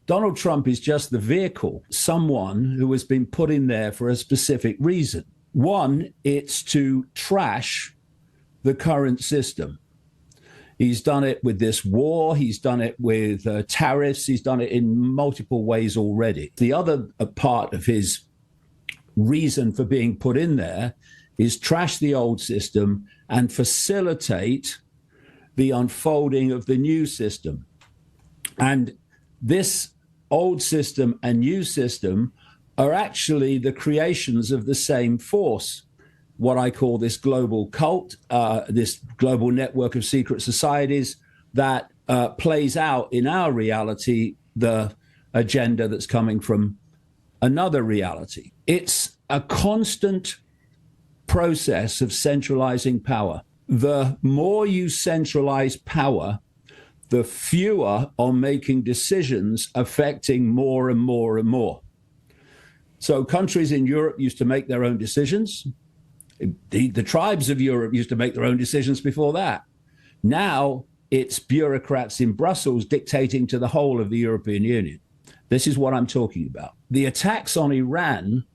Donald Trump is just the vehicle, someone who has been put in there for a specific reason. One, it's to trash the current system. He's done it with this war. He's done it with tariffs. He's done it in multiple ways already. The other part of his reason for being put in there is trash the old system and facilitate the unfolding of the new system. And this old system and new system are actually the creations of the same force, what I call this global cult, this global network of secret societies that plays out in our reality the agenda that's coming from another reality. It's a constant process of centralizing power. The more you centralize power, the fewer are making decisions affecting more and more and more. So countries in Europe used to make their own decisions. The tribes of Europe used to make their own decisions before that. Now it's bureaucrats in Brussels dictating to the whole of the European Union. This is what I'm talking about. The attacks on Iran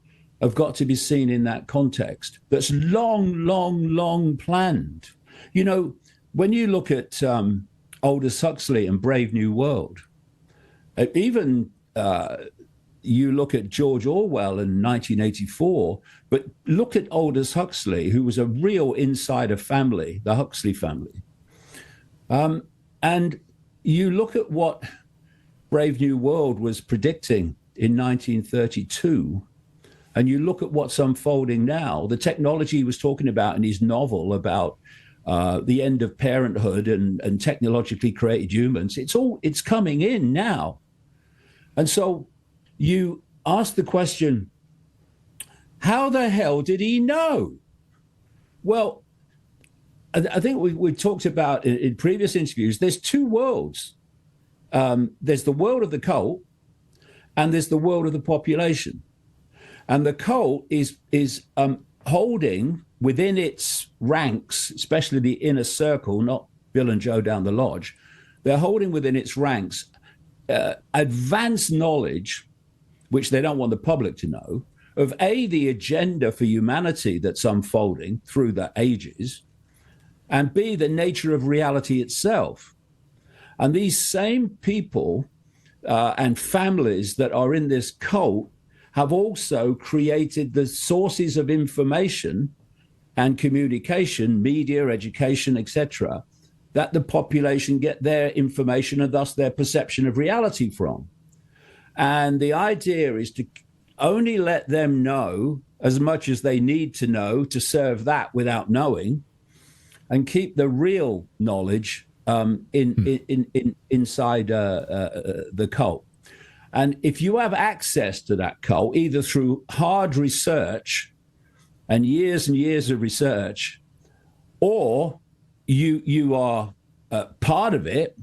have got to be seen in that context. That's long planned. You know, when you look at Aldous Huxley and Brave New World, even you look at George Orwell in 1984, but look at Aldous Huxley, who was a real insider family, the Huxley family. And you look at what Brave New World was predicting in 1932, and you look at what's unfolding now, the technology he was talking about in his novel about the end of parenthood and technologically created humans, it's coming in now. And so you ask the question, how the hell did he know? Well, I think we talked about in previous interviews, there's two worlds. There's the world of the cult and there's the world of the population. And the cult is holding within its ranks, especially the inner circle, not Bill and Joe down the lodge, they're holding within its ranks advanced knowledge, which they don't want the public to know, of A, the agenda for humanity that's unfolding through the ages, and B, the nature of reality itself. And these same people and families that are in this cult have also created the sources of information and communication, media, education, etc., that the population get their information and thus their perception of reality from. And the idea is to only let them know as much as they need to know to serve that without knowing, and keep the real knowledge inside the cult. And if you have access to that cult, either through hard research and years of research, or you are part of it,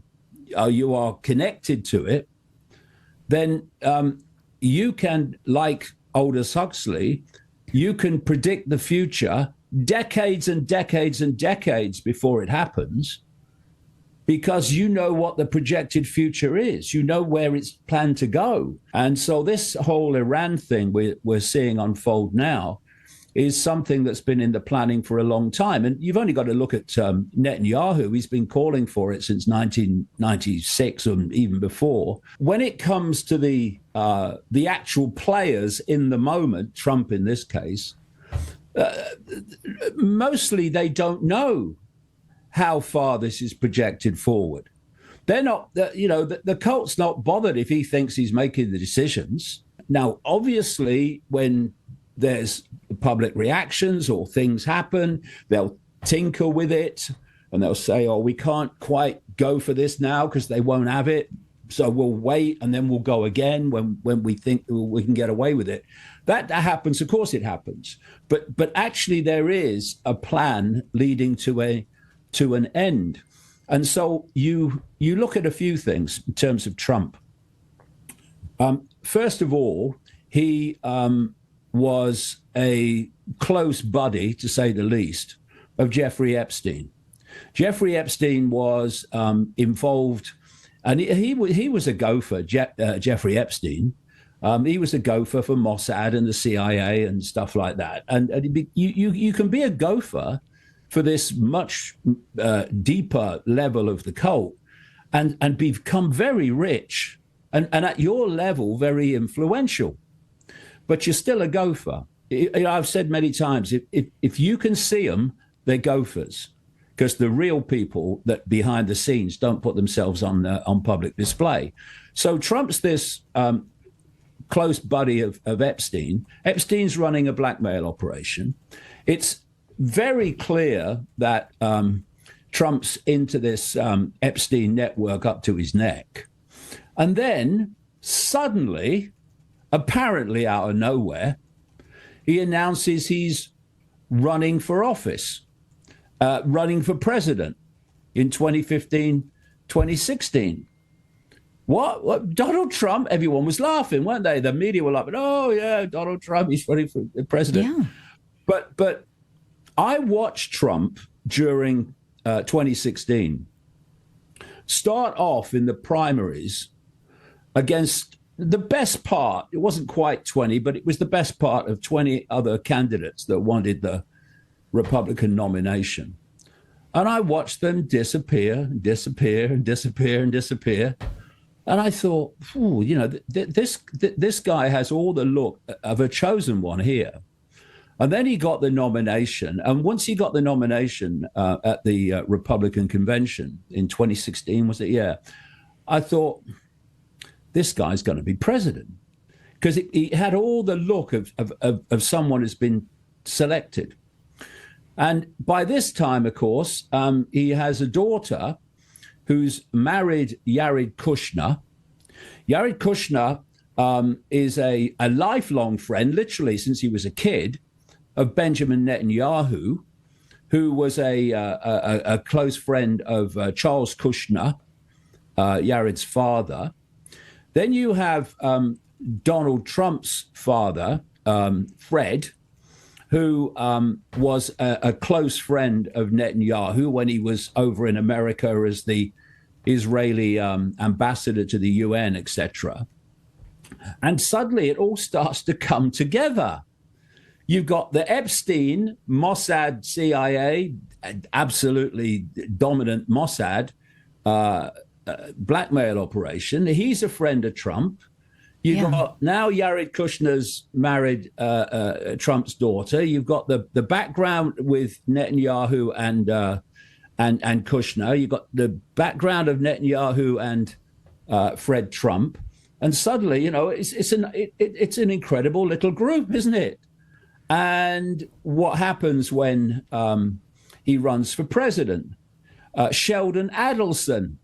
or you are connected to it, then you can, like Aldous Huxley, you can predict the future decades and decades and decades before it happens, because you know what the projected future is. You know where it's planned to go. And so this whole Iran thing we're seeing unfold now is something that's been in the planning for a long time. And you've only got to look at Netanyahu. He's been calling for it since 1996 and even before. When it comes to the actual players in the moment, Trump in this case, mostly they don't know how far this is projected forward. They're not, the cult's not bothered if he thinks he's making the decisions. Now, obviously, when there's public reactions or things happen, they'll tinker with it and they'll say, oh, we can't quite go for this now because they won't have it. So we'll wait and then we'll go again when we think we can get away with it. That happens. Of course it happens. But actually there is a plan leading to an end. And so you look at a few things in terms of Trump. First of all, he was a close buddy, to say the least, of Jeffrey Epstein. Jeffrey Epstein was involved And he was a gopher, Jeffrey Epstein. He was a gopher for Mossad and the CIA and stuff like that. And you can be a gopher for this much deeper level of the cult and become very rich and at your level very influential. But you're still a gopher. I've said many times, if you can see them, they're gophers, because the real people that behind the scenes don't put themselves on public display. So Trump's this close buddy of Epstein. Epstein's running a blackmail operation. It's very clear that Trump's into this Epstein network up to his neck. And then suddenly, apparently out of nowhere, he announces he's running for office, running for president in 2015, 2016. What? Donald Trump? Everyone was laughing, weren't they? The media were like, oh, yeah, Donald Trump, he's running for president. Yeah. But I watched Trump during 2016 start off in the primaries against the best part. It wasn't quite 20, but it was the best part of 20 other candidates that wanted the Republican nomination. And I watched them disappear and disappear and disappear and disappear. And I thought, this guy has all the look of a chosen one here. And then he got the nomination. And once he got the nomination at the Republican convention in 2016, was it? Yeah. I thought, this guy's going to be president, because he had all the look of someone who's been selected. And by this time, of course, he has a daughter who's married Jared Kushner. Jared Kushner is a lifelong friend, literally since he was a kid, of Benjamin Netanyahu, who was a close friend of Charles Kushner, Jared's father. Then you have Donald Trump's father, Fred, who was a close friend of Netanyahu when he was over in America as the Israeli ambassador to the UN, etc. And suddenly it all starts to come together. You've got the Epstein, Mossad, CIA, absolutely dominant Mossad, blackmail operation. He's a friend of Trump. You've got now Jared Kushner's married Trump's daughter. You've got the background with Netanyahu and Kushner. You've got the background of Netanyahu and Fred Trump, and suddenly, it's an incredible little group, isn't it? And what happens when he runs for president? Sheldon Adelson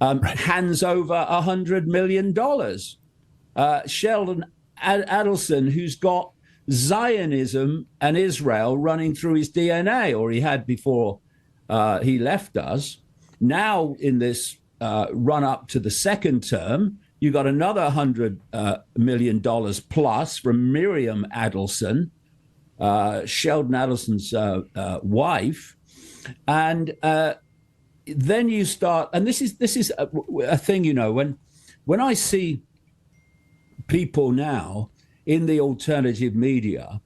hands over $100 million. Sheldon Adelson, who's got Zionism and Israel running through his DNA, or he had before he left us. Now, in this run up to the second term, you got another $100 million plus from Miriam Adelson, Sheldon Adelson's wife, and then you start. And this is a thing, when I see people now in the alternative media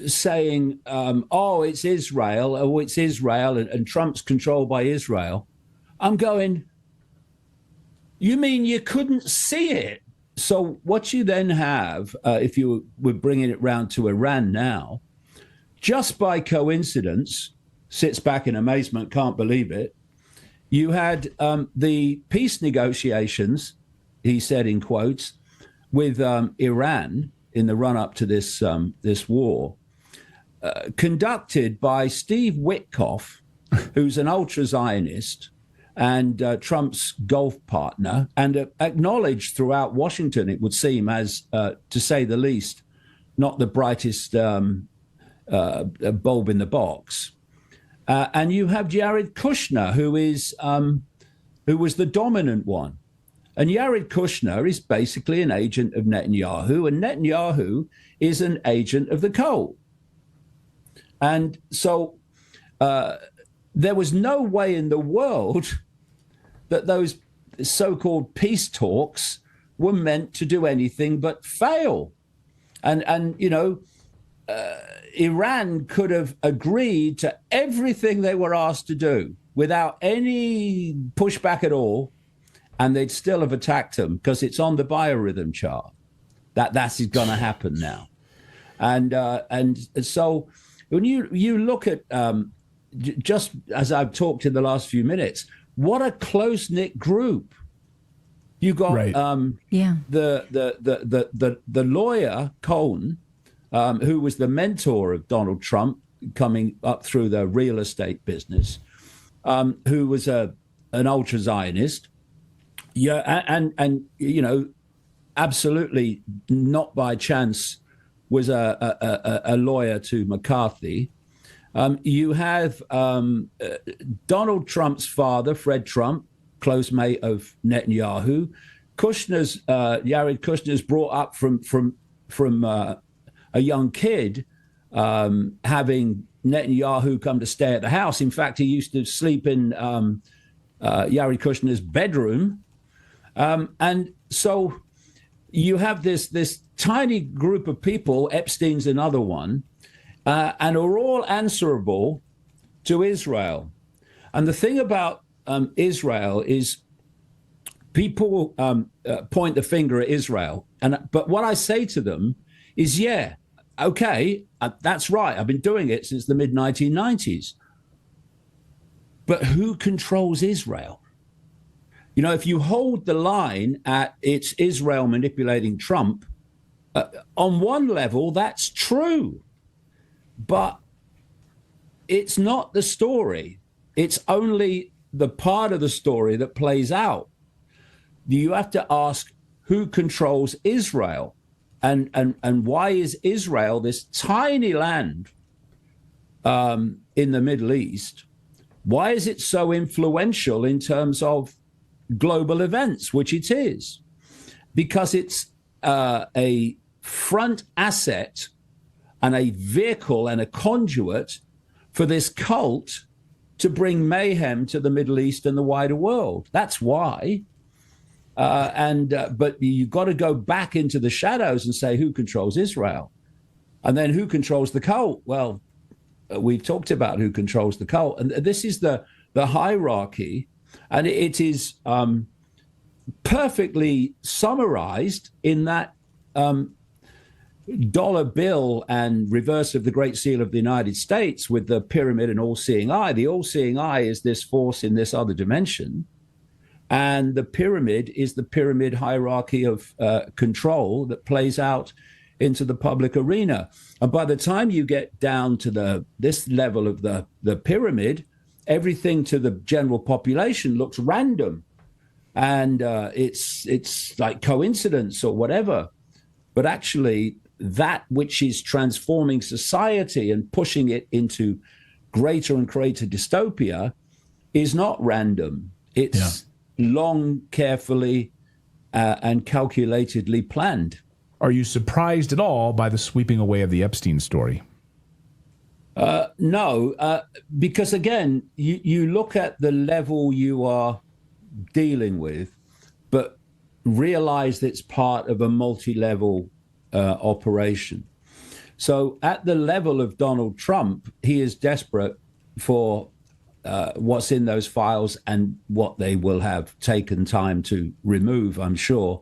saying, oh, it's Israel, and Trump's controlled by Israel, I'm going, you mean you couldn't see it? So what you then have, if you were bringing it round to Iran now, just by coincidence, sits back in amazement, can't believe it, you had the peace negotiations, he said in quotes, with Iran in the run-up to this war, conducted by Steve Witkoff, who's an ultra-Zionist and Trump's golf partner, and acknowledged throughout Washington, it would seem, as, to say the least, not the brightest bulb in the box. And you have Jared Kushner, who was the dominant one. And Jared Kushner is basically an agent of Netanyahu, and Netanyahu is an agent of the cult. And so there was no way in the world that those so-called peace talks were meant to do anything but fail. And Iran could have agreed to everything they were asked to do without any pushback at all, and they'd still have attacked them because it's on the biorhythm chart. That's going to happen now. And so when you look at, just as I've talked in the last few minutes, what a close-knit group. You got the lawyer Cohen, who was the mentor of Donald Trump coming up through the real estate business, who was an ultra-Zionist. Yeah, and absolutely not by chance was a lawyer to McCarthy. You have Donald Trump's father, Fred Trump, close mate of Netanyahu. Jared Kushner's brought up from a young kid, having Netanyahu come to stay at the house. In fact, he used to sleep in Jared Kushner's bedroom. And so you have this tiny group of people, Epstein's another one, and are all answerable to Israel. And the thing about Israel is people point the finger at Israel. But what I say to them is, yeah, okay, that's right. I've been doing it since the mid-1990s. But who controls Israel? If you hold the line at it's Israel manipulating Trump, on one level, that's true. But it's not the story. It's only the part of the story that plays out. You have to ask who controls Israel, and why is Israel, this tiny land in the Middle East, why is it so influential in terms of global events, which it is? Because it's a front asset and a vehicle and a conduit for this cult to bring mayhem to the Middle East and the wider world. That's why. But you've got to go back into the shadows and say who controls Israel, and then who controls the cult. Well, we've talked about who controls the cult, and this is the hierarchy, and it is perfectly summarized in that dollar bill and reverse of the Great Seal of the United States with the pyramid and all-seeing eye. The all-seeing eye is this force in this other dimension. And the pyramid is the pyramid hierarchy of control that plays out into the public arena. And by the time you get down to this level of the pyramid, everything to the general population looks random. And it's like coincidence or whatever. But actually, that which is transforming society and pushing it into greater and greater dystopia is not random. It's long, carefully, and calculatedly planned. Are you surprised at all by the sweeping away of the Epstein story? No, because again, you look at the level you are dealing with, but realize that it's part of a multi-level operation. So at the level of Donald Trump, he is desperate for what's in those files and what they will have taken time to remove, I'm sure,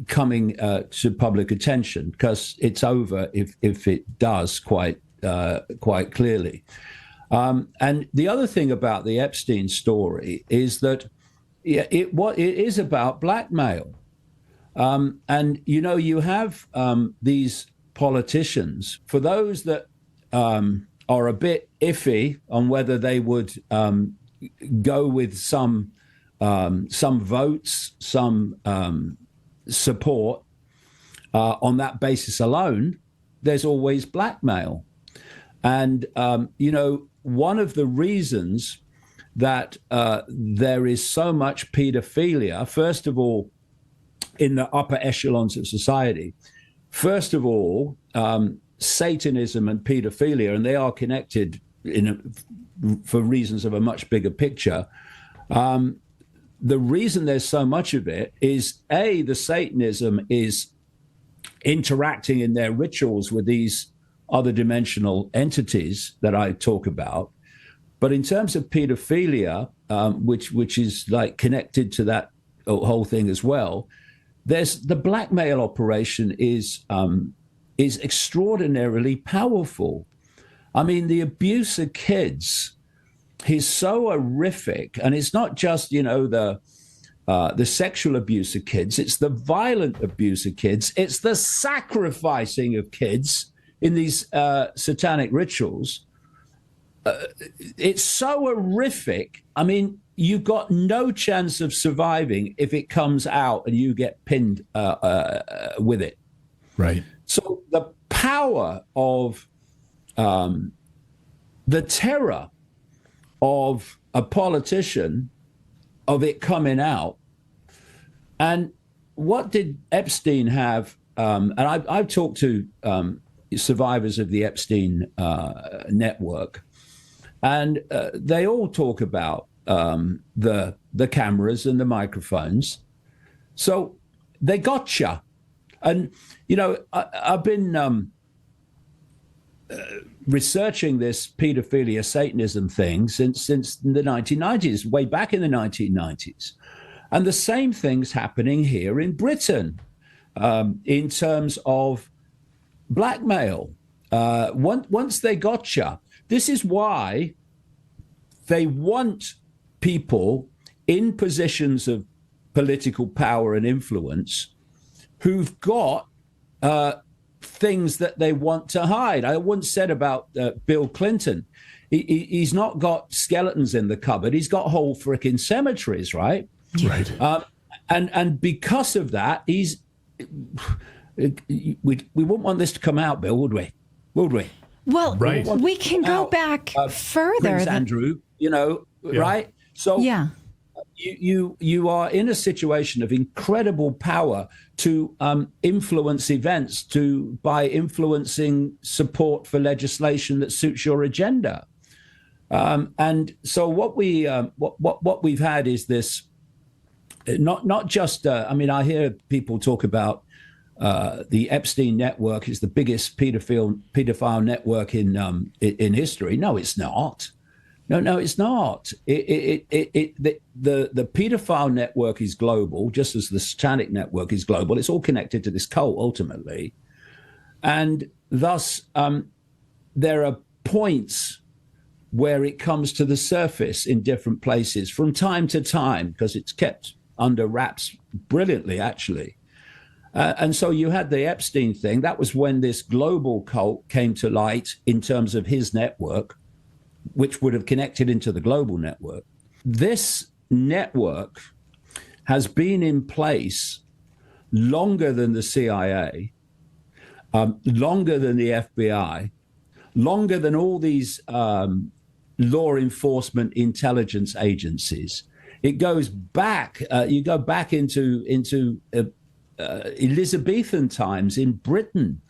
coming to public attention, because it's over if it does quite clearly. And the other thing about the Epstein story is that it is about blackmail. And, you have these politicians, for those that are a bit iffy on whether they would go with some votes, some support on that basis alone, there's always blackmail. And, one of the reasons that there is so much pedophilia, first of all, in the upper echelons of society, first of all, Satanism and pedophilia, and they are connected for reasons of a much bigger picture. the reason there's so much of it is the Satanism is interacting in their rituals with these other dimensional entities that I talk about. But in terms of pedophilia, which is like connected to that whole thing as well, there's the blackmail operation is extraordinarily powerful. I mean, the abuse of kids is so horrific, and it's not just the sexual abuse of kids; it's the violent abuse of kids. It's the sacrificing of kids in these satanic rituals. It's so horrific. I mean, you've got no chance of surviving if it comes out and you get pinned with it. Right. So the power of the terror of a politician, of it coming out. And what did Epstein have? And I've talked to survivors of the Epstein network, and they all talk about the cameras and the microphones. So they gotcha. And, I've been researching this pedophilia Satanism thing since the 1990s, way back in the 1990s. And the same thing's happening here in Britain in terms of blackmail. Once they gotcha, this is why they want people in positions of political power and influence who've got things that they want to hide. I once said about Bill Clinton, he's not got skeletons in the cupboard. He's got whole freaking cemeteries, right? Right. And because of that, we wouldn't want this to come out, Bill, would we? Would we? Well, right. We can go back further. Prince Andrew, right? So yeah. You are in a situation of incredible power to influence events, by influencing support for legislation that suits your agenda. And so what we've had is this, not just. I hear people talk about the Epstein network is the biggest pedophile network in history. No, it's not. No, it's not. The pedophile network is global, just as the satanic network is global. It's all connected to this cult ultimately, and thus there are points where it comes to the surface in different places from time to time because it's kept under wraps brilliantly, actually. And so you had the Epstein thing. That was when this global cult came to light in terms of his network, which would have connected into the global network. This network has been in place longer than the CIA, longer than the FBI, longer than all these law enforcement intelligence agencies. It goes back, you go back into Elizabethan times in Britain,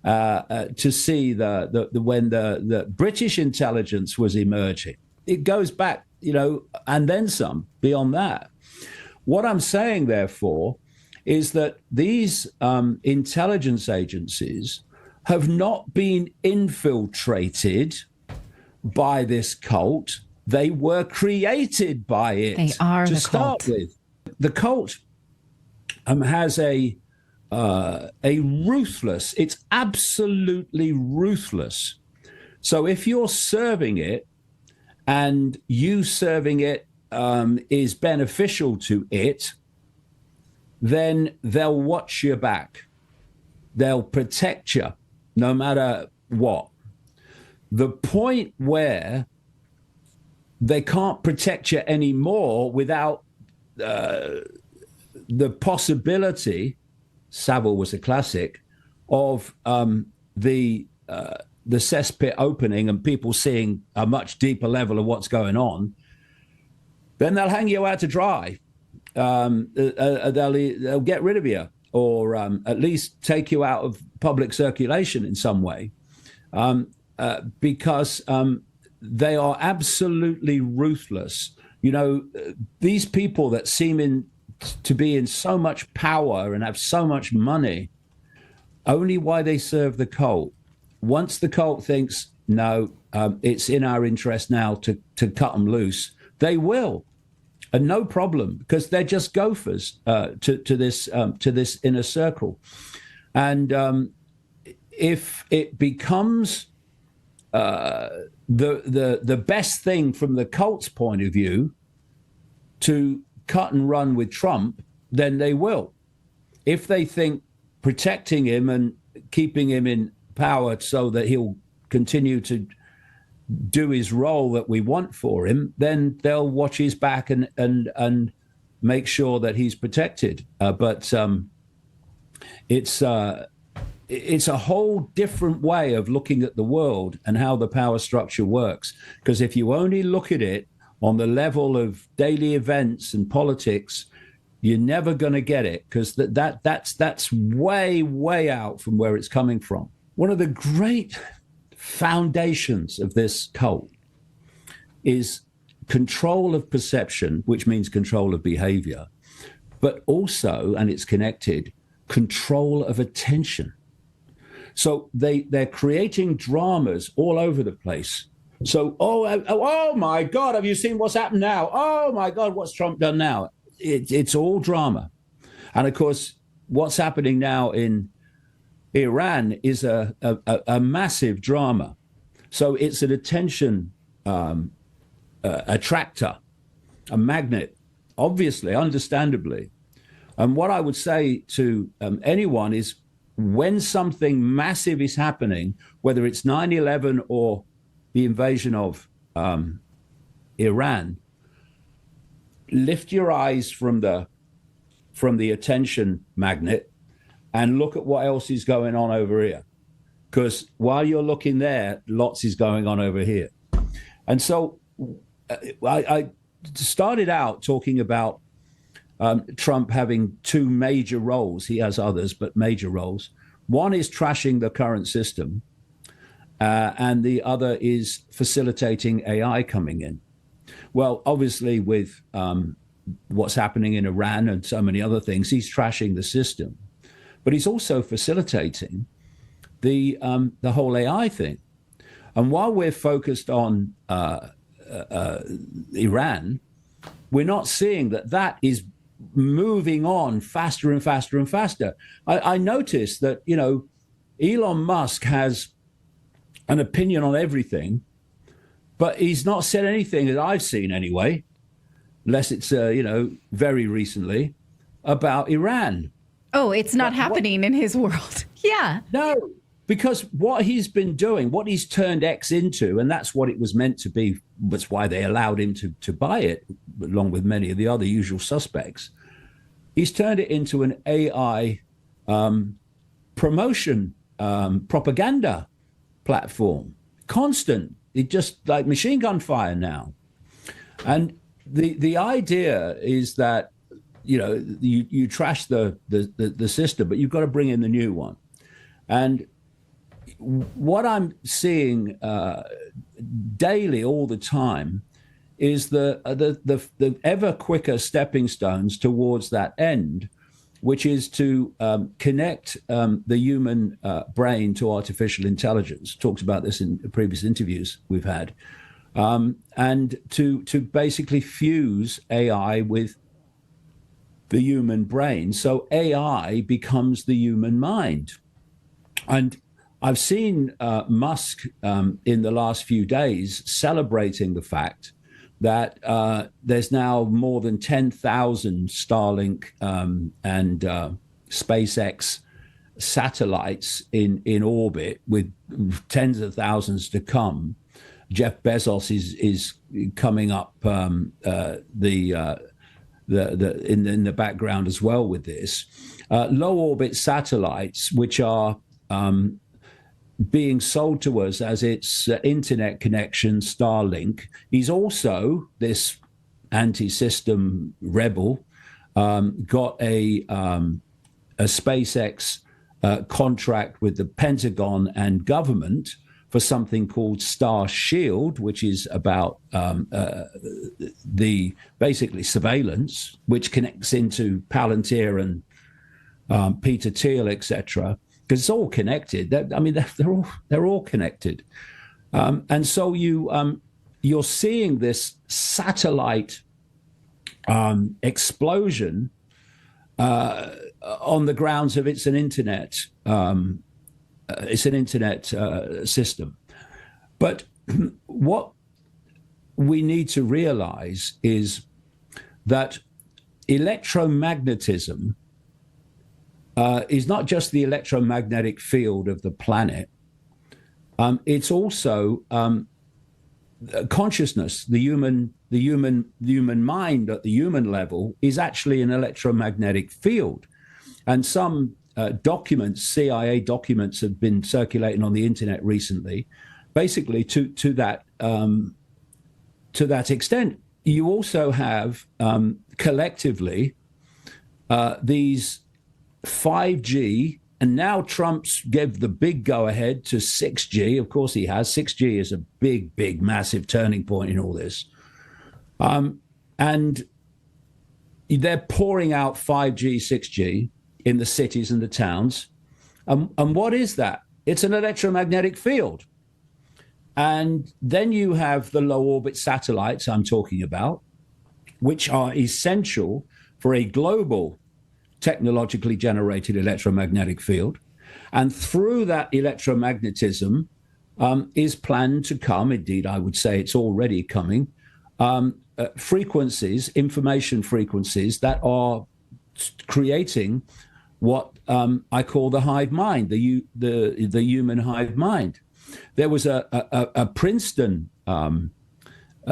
to see when the British intelligence was emerging. It goes back, and then some beyond that. What I'm saying, therefore, is that these intelligence agencies have not been infiltrated by this cult. They were created by it. They are to start cult. with. The cult has a ruthless, it's absolutely ruthless. So if you're serving it and you serving it is beneficial to it, then they'll watch your back. They'll protect you no matter what. The point where they can't protect you anymore without the possibility, Savile was a classic, of the cesspit opening and people seeing a much deeper level of what's going on, then they'll hang you out to dry. They'll get rid of you, or at least take you out of public circulation in some way, because they are absolutely ruthless. These people that to be in so much power and have so much money, only why they serve the cult. Once the cult thinks, no, it's in our interest now to cut them loose, they will. And no problem, because they're just gophers to this inner circle. And if it becomes the best thing from the cult's point of view to cut and run with Trump, then they will. If they think protecting him and keeping him in power so that he'll continue to do his role that we want for him, then they'll watch his back and make sure that he's protected. But it's a whole different way of looking at the world and how the power structure works. Because if you only look at it on the level of daily events and politics, you're never going to get it, because that's way out from where it's coming from. One of the great foundations of this cult is control of perception, which means control of behavior, but also, and it's connected, control of attention. So they're creating dramas all over the place. So, oh my God, have you seen what's happened now? Oh my God, what's Trump done now? It's all drama. And of course, what's happening now in Iran is a massive drama. So it's an attention attractor, a magnet, obviously, understandably. And what I would say to anyone is, when something massive is happening, whether it's 9/11 or the invasion of Iran, lift your eyes from the attention magnet and look at what else is going on over here. Because while you're looking there, lots is going on over here. And so I started out talking about Trump having two major roles. He has others, but major roles. One is trashing the current system, and the other is facilitating AI coming in. Well, obviously, with what's happening in Iran and so many other things, he's trashing the system. But he's also facilitating the whole AI thing. And while we're focused on Iran, we're not seeing that is moving on faster and faster and faster. I noticed that, Elon Musk has an opinion on everything, but he's not said anything that I've seen anyway, unless it's, very recently, about Iran. Oh, it's not happening in his world. Yeah. No, because what he's been doing, what he's turned X into, and that's what it was meant to be, that's why they allowed him to buy it, along with many of the other usual suspects. He's turned it into an AI promotion, propaganda platform. Constant. It just like machine gun fire now. And the idea is that, you trash the system, but you've got to bring in the new one. And what I'm seeing daily, all the time, is the ever quicker stepping stones towards that end, which is to connect the human brain to artificial intelligence. Talked about this in previous interviews we've had, and to basically fuse AI with the human brain, so AI becomes the human mind. And I've seen Musk in the last few days celebrating the fact that there's now more than 10,000 Starlink and SpaceX satellites in orbit, with tens of thousands to come. Jeff Bezos is coming up in the background as well with this. Low orbit satellites, which are being sold to us as its internet connection, Starlink. He's also, this anti-system rebel, got a SpaceX contract with the Pentagon and government for something called Star Shield, which is about the basically surveillance, which connects into Palantir and Peter Thiel, etc. Because it's all connected. They're all connected, and so you're seeing this satellite explosion on the grounds of it's an internet. It's an internet system. But what we need to realize is that electromagnetism is not just the electromagnetic field of the planet. It's also consciousness. The human mind at the human level is actually an electromagnetic field. And some documents, CIA documents, have been circulating on the internet recently, basically to that extent. You also have collectively these 5G, and now Trump's gave the big go-ahead to 6G. Of course he has. 6G is a big, massive turning point in all this. And they're pouring out 5G, 6G in the cities and the towns. And what is that? It's an electromagnetic field. And then you have the low orbit satellites I'm talking about, which are essential for a global technologically generated electromagnetic field. And through that electromagnetism is planned to come, indeed, I would say it's already coming, frequencies, information frequencies that are creating what I call the hive mind, the human hive mind. There was a Princeton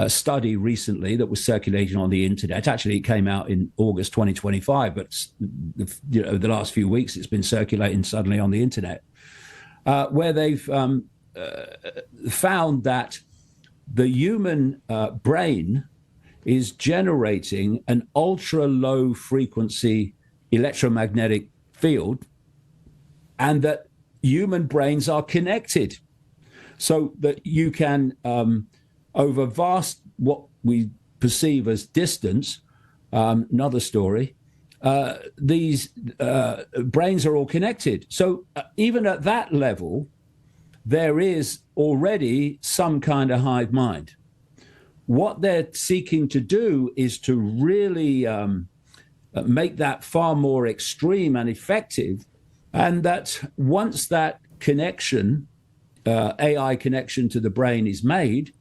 study recently that was circulating on the internet. Actually, it came out in August 2025, but the last few weeks it's been circulating suddenly on the internet, where they've found that the human brain is generating an ultra low frequency electromagnetic field, and that human brains are connected, so that you can over vast, what we perceive as distance, another story, these brains are all connected. So even at that level, there is already some kind of hive mind. What they're seeking to do is to really make that far more extreme and effective, and that once that connection, AI connection to the brain is made,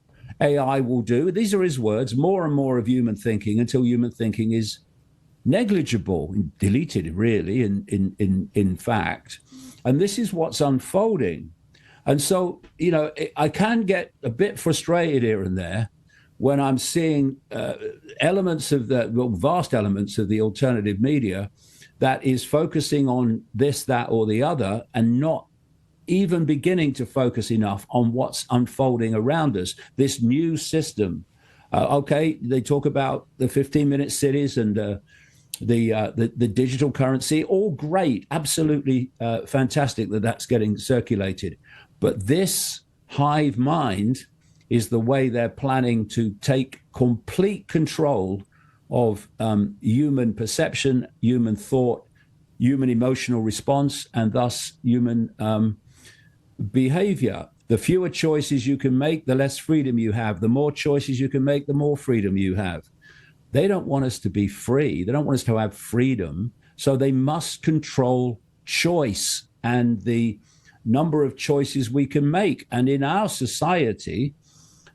AI will do, these are his words, more and more of human thinking until human thinking is negligible, deleted really, in fact. And this is what's unfolding. And so, I can get a bit frustrated here and there when I'm seeing elements of vast elements of the alternative media that is focusing on this, that, or the other, and not even beginning to focus enough on what's unfolding around us, this new system. Okay, they talk about the 15-minute cities and the digital currency, all great, absolutely fantastic that that's getting circulated. But this hive mind is the way they're planning to take complete control of human perception, human thought, human emotional response, and thus human behavior. The fewer choices you can make, the less freedom you have. The more choices you can make, the more freedom you have. They don't want us to be free. They don't want us to have freedom. So they must control choice and the number of choices we can make. And in our society,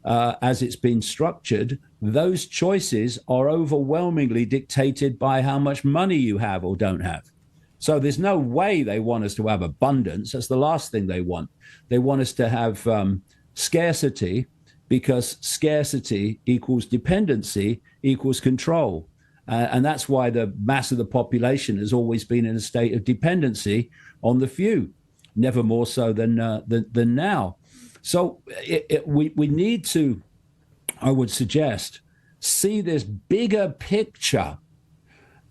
as it's been structured, those choices are overwhelmingly dictated by how much money you have or don't have. So there's no way they want us to have abundance. That's the last thing they want. They want us to have scarcity, because scarcity equals dependency equals control. And that's why the mass of the population has always been in a state of dependency on the few, never more so than now. So we need to, I would suggest, see this bigger picture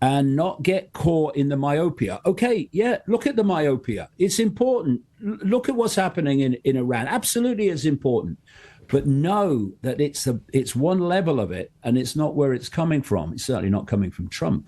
and not get caught in the myopia. Okay, yeah, look at the myopia. It's important. Look at what's happening in Iran. Absolutely, it's important. But know that it's one level of it, and it's not where it's coming from. It's certainly not coming from Trump.